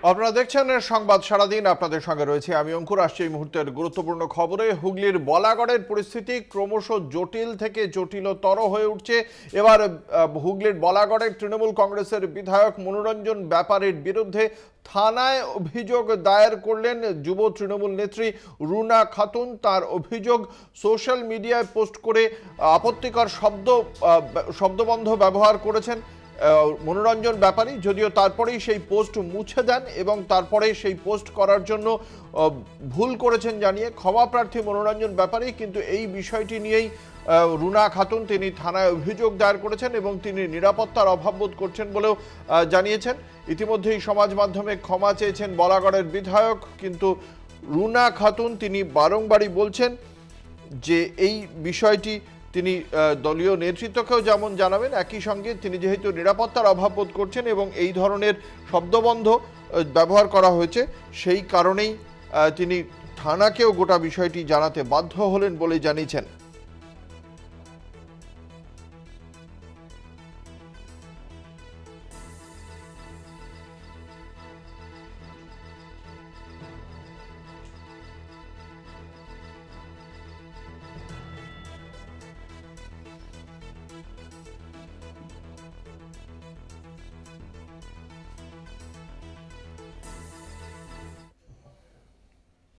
আপনারা দেখছেন সংবাদ সারাদিন। আপনাদের সঙ্গে রয়েছে আমি অঙ্কুর। আসছে এই মুহূর্তের গুরুত্বপূর্ণ খবরে। হুগলির বলাগড়ের পরিস্থিতি ক্রমশ জটিল থেকে জটিলতর হয়ে উঠছে। এবার হুগলির বলাগড়ের তৃণমূল কংগ্রেসের বিধায়ক মনোরঞ্জন ব্যাপারীর বিরুদ্ধে থানায় অভিযোগ দায়ের করলেন যুব তৃণমূল নেত্রী রুনা খাতুন। তার অভিযোগ, সোশ্যাল মিডিয়ায় পোস্ট করে আপত্তিকর শব্দবন্ধ ব্যবহার করেছেন মনোরঞ্জন ব্যাপারী। যদিও তারপরেই সেই পোস্ট মুছে দেন এবং তারপরে সেই পোস্ট করার জন্য ভুল করেছেন জানিয়ে ক্ষমাপ্রার্থী মনোরঞ্জন ব্যাপারী। কিন্তু এই বিষয়টি নিয়েই রুনা খাতুন তিনি থানায় অভিযোগ দায়ের করেছেন এবং তিনি নিরাপত্তার অভাব বোধ করছেন বলেও জানিয়েছেন। ইতিমধ্যেই সমাজ মাধ্যমে ক্ষমা চেয়েছেন বলাগড়ের বিধায়ক, কিন্তু রুনা খাতুন তিনি বারংবারই বলছেন যে এই বিষয়টি তিনি দলীয় নেতৃত্বকেও যেমন জানাবেন, একই সঙ্গে তিনি যেহেতু নিরাপত্তার অভাব বোধ করছেন এবং এই ধরনের শব্দবন্ধ ব্যবহার করা হয়েছে, সেই কারণেই তিনি থানাকেও গোটা বিষয়টি জানাতে বাধ্য হলেন বলে জানিয়েছেন।